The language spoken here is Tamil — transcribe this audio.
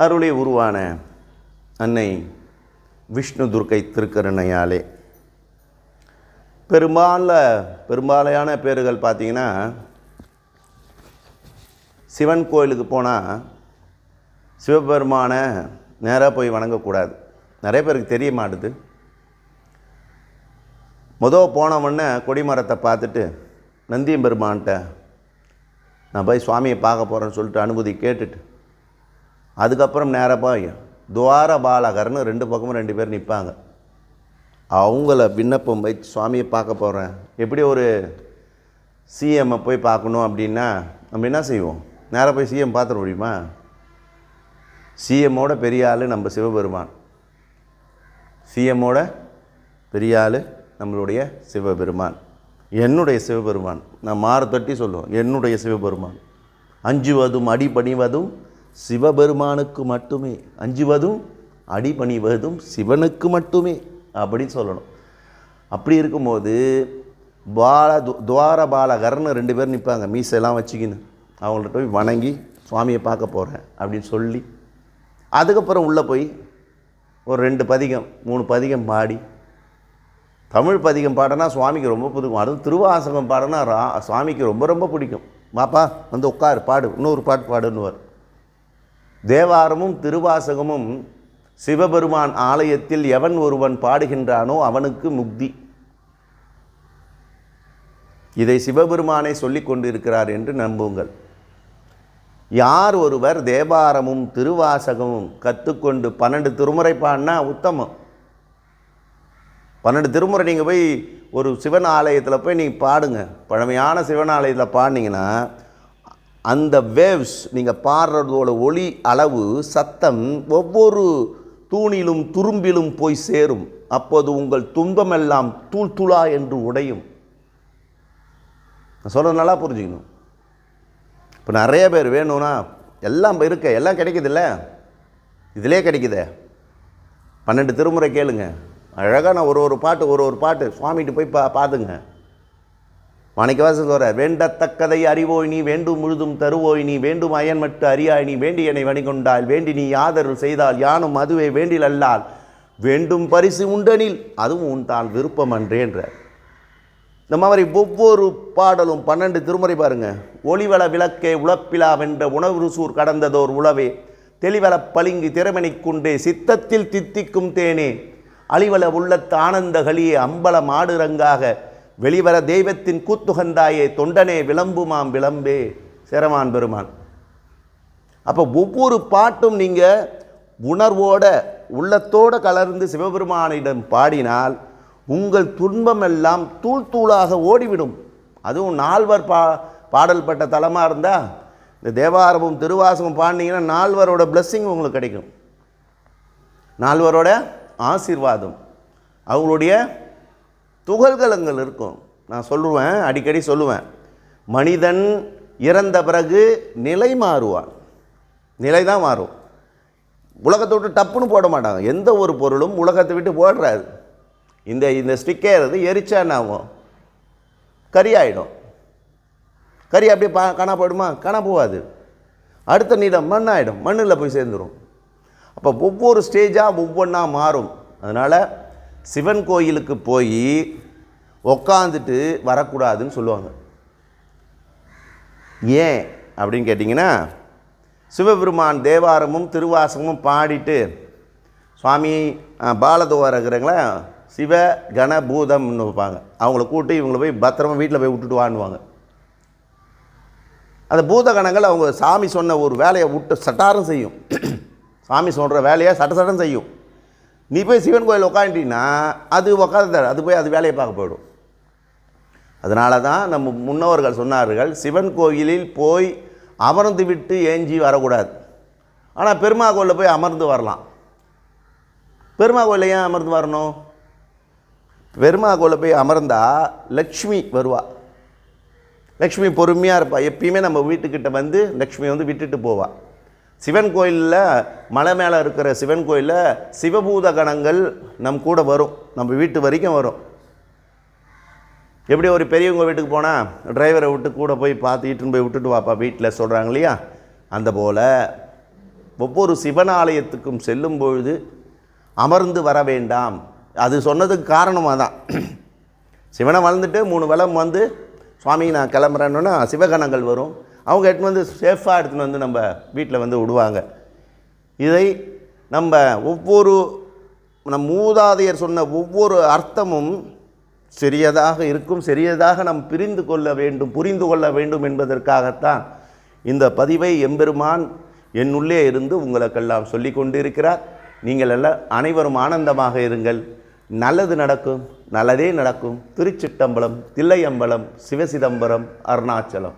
அருளே உருவான அன்னை விஷ்ணு துர்க்கை திருக்கருணையாலே பெரும்பாலான பேர்கள் பார்த்திங்கன்னா சிவன் கோயிலுக்கு போனால் சிவபெருமானை நேராக போய் வணங்கக்கூடாது. நிறைய பேருக்கு தெரிய மாட்டுது. போனவொடனே கொடிமரத்தை பார்த்துட்டு நந்தியம்பெருமான்கிட்ட நான் போய் சுவாமியை பார்க்க போகிறேன்னு சொல்லிட்டு அனுமதி கேட்டுட்டு அதுக்கப்புறம் நேராக போய் துவார பாலகர்னு 2 பக்கமும் 2 பேர் நிற்பாங்க. அவங்கள விண்ணப்பம் வச்சு சுவாமியை பார்க்க போகிறேன். எப்படி ஒரு சிஎம்மை போய் பார்க்கணும் அப்படின்னா நம்ம என்ன செய்வோம்? நேராக போய் சிஎம் பார்த்துட முடியுமா? சிஎம்மோட பெரிய ஆள் நம்ம சிவபெருமான். சிஎம்மோட பெரிய ஆள் நம்மளுடைய சிவபெருமான், என்னுடைய சிவபெருமான். நான் மாறு தட்டி சொல்லுவோம், என்னுடைய சிவபெருமான். அஞ்சுவதும் அடிபணிவதும் சிவபெருமானுக்கு மட்டுமே, அஞ்சுவதும் அடிபணிவதும் சிவனுக்கு மட்டுமே அப்படின்னு சொல்லணும். அப்படி இருக்கும்போது துவார பாலகர்னு 2 பேர் நிற்பாங்க, மீசெல்லாம் வச்சுக்கின்னு. அவங்கள்ட்ட போய் வணங்கி சுவாமியை பார்க்க போகிறேன் அப்படின்னு சொல்லி அதுக்கப்புறம் உள்ளே போய் ஒரு 2 பதிகம் 3 பதிகம் பாடி, தமிழ் பதிகம் பாடினா சுவாமிக்கு ரொம்ப பிடிக்கும். அதுவும் திருவாசகம் பாடினா சுவாமிக்கு ரொம்ப ரொம்ப பிடிக்கும். வாப்பா வந்து உட்காரு, பாடு, இன்னொரு பாட்டு பாடுன்னுவார். தேவாரமும் திருவாசகமும் சிவபெருமான் ஆலயத்தில் எவன் ஒருவன் பாடுகின்றானோ அவனுக்கு முக்தி. இதை சிவபெருமானை சொல்லிக் கொண்டிருக்கிறார் என்று நம்புங்கள். யார் ஒருவர் தேவாரமும் திருவாசகமும் கற்றுக்கொண்டு 12 திருமுறை பாடினா உத்தமம். 12 திருமுறை நீங்கள் போய் ஒரு சிவன் ஆலயத்தில் போய் நீங்கள் பாடுங்க. பழமையான சிவன் ஆலயத்தில் பாடினீங்கன்னா அந்த வேவ்ஸ் நீங்கள் பாடுறதோட ஒளி அளவு சத்தம் ஒவ்வொரு தூணிலும் துரும்பிலும் போய் சேரும். அப்போது உங்கள் துன்பமெல்லாம் தூள் துளா என்று உடையும். நான் சொல்கிறது நல்லா புரிஞ்சுக்கணும். இப்போ நிறைய பேர் வேணும்னா எல்லாம் எல்லாம் கிடைக்குதில்ல, இதிலே கிடைக்குதே. 12 திருமுறை கேளுங்க, அழகாக நான் ஒரு பாட்டு சுவாமிகிட்ட போய் பார்த்துங்க. மாணிக்கவாசகர் சொல்கிறார், வேண்டத்தக்கதை அறிவோய் நீ, வேண்டும் முழுதும் தருவோய் நீ, வேண்டும் அயன் மட்டு அறியாய் நீ, வேண்டி என்னை வணிகொண்டால், வேண்டி நீ யாதருள் செய்தால் யானும் அதுவே வேண்டில் அல்லால், வேண்டும் பரிசு உண்டனில் அதுவும் உண்டால் விருப்பம் அன்றேன்றார். இந்த மாதிரி ஒவ்வொரு பாடலும் 12 திருமுறை பாருங்கள். ஒளிவள விளக்கே உழப்பிலா வென்ற உணவு ருசூர் கடந்ததோர் உளவே, தெளிவள பளிங்கு திறமணி குண்டே, சித்தத்தில் தித்திக்கும் தேனே, அழிவள உள்ளத்து ஆனந்த களியே, அம்பல மாடுரங்காக வெளிவர தெய்வத்தின் கூத்துகந்தாயே, தொண்டனே விளம்புமாம் விளம்பே சேரமான் பெருமான். அப்போ ஒவ்வொரு பாட்டும் நீங்கள் உணர்வோட உள்ளத்தோடு கலர்ந்து சிவபெருமானிடம் பாடினால் உங்கள் துன்பமெல்லாம் தூள் தூளாக ஓடிவிடும். அதுவும் 4 பாடல் பட்ட தலமாக இருந்தால் இந்த தேவாரமும் திருவாசகம் பாடினீங்கன்னா 4 பிளெஸ்ஸிங் உங்களுக்கு கிடைக்கும். 4 ஆசீர்வாதம், அவங்களுடைய துகள்களங்கள் இருக்கும். நான் சொல்லுவேன், அடிக்கடி சொல்லுவேன், மனிதன் இறந்த பிறகு நிலை மாறுவான். நிலை தான் மாறும். உலகத்தை விட்டு டப்புன்னு போட மாட்டாங்க. எந்த ஒரு பொருளும் உலகத்தை விட்டு போடுறாரு. இந்த ஸ்டிக்கே எரிச்சா என்ன ஆகும்? கறி ஆகிடும். கறி அப்படியே காணா போயிடுமா? காணா போகாது. அடுத்த நீளம் மண் ஆகிடும், மண்ணில் போய் சேர்ந்துடும். அப்போ ஒவ்வொரு ஸ்டேஜாக ஒவ்வொன்றா மாறும். அதனால் சிவன் கோயிலுக்கு போய் உக்காந்துட்டு வரக்கூடாதுன்னு சொல்லுவாங்க. ஏன் அப்படின்னு கேட்டிங்கன்னா, சிவபெருமான் தேவாரமும் திருவாசகமும் பாடிட்டு சுவாமி பாலதுவாரம் இருக்கிறவங்கள சிவ கண பூதம்னு வைப்பாங்க. அவங்கள கூட்டி இவங்களை போய் பத்திரமா வீட்டில் போய் விட்டுட்டு வாங்குவாங்க. அந்த பூத கணங்கள் அவங்க சாமி சொன்ன ஒரு வேலையை விட்டு சட்டாரம் செய்யும். சாமி சொல்கிற வேலையை சட்டம் செய்யும். நீ போய் சிவன் கோயில் உட்காந்துட்டீங்கன்னா அது உட்காந்து அது போய் அது வேலையை பார்க்க போயிடும். அதனால தான் நம்ம முன்னோர்கள் சொன்னார்கள், சிவன் கோயிலில் போய் அமர்ந்து விட்டு ஏஞ்சி வரக்கூடாது. ஆனால் பெருமா கோயிலில் போய் அமர்ந்து வரலாம். பெருமா கோயிலில் ஏன் அமர்ந்து வரணும்? பெருமா கோயிலில் போய் அமர்ந்தால் லக்ஷ்மி வருவா. லக்ஷ்மி பொறுமையாக இருப்பா. எப்பயுமே நம்ம வீட்டுக்கிட்ட வந்து லக்ஷ்மி வந்து விட்டுட்டு போவாள். சிவன் கோயிலில் மலை மேலே இருக்கிற சிவன் கோயிலில் சிவபூத கணங்கள் நம் கூட வரும், நம்ம வீட்டு வரைக்கும் வரும். எப்படி ஒரு பெரியவங்க வீட்டுக்கு போனால் டிரைவரை விட்டு கூட போய் பார்த்து இட்டுன்னு போய் விட்டுட்டு வாப்பா வீட்டில் சொல்கிறாங்க இல்லையா, அந்த போல் ஒவ்வொரு சிவனாலயத்துக்கும் செல்லும் பொழுது அமர்ந்து வர வேண்டாம். அது சொன்னதுக்கு காரணமாக தான். சிவனை வளர்ந்துட்டு 3 வளம் வந்து சுவாமி நான் கிளம்புறேன்னா சிவகணங்கள் வரும். அவங்க எடுத்துன்னு வந்து சேஃபாக எடுத்துன்னு வந்து நம்ம வீட்டில் வந்து விடுவாங்க. இதை நம்ம நம் மூதாதையர் சொன்ன ஒவ்வொரு அர்த்தமும் சிறியதாக இருக்கும். சிறியதாக நாம் புரிந்து கொள்ள வேண்டும் என்பதற்காகத்தான் இந்த பதிவை எம்பெருமான் என்னுள்ளே இருந்து உங்களுக்கெல்லாம் சொல்லி கொண்டிருக்கிறார். நீங்கள் எல்லாம் அனைவரும் ஆனந்தமாக இருங்கள். நல்லது நடக்கும், நல்லதே நடக்கும். திருச்சிட்டம்பலம், தில்லையம்பலம், சிவசிதம்பரம், அருணாச்சலம்.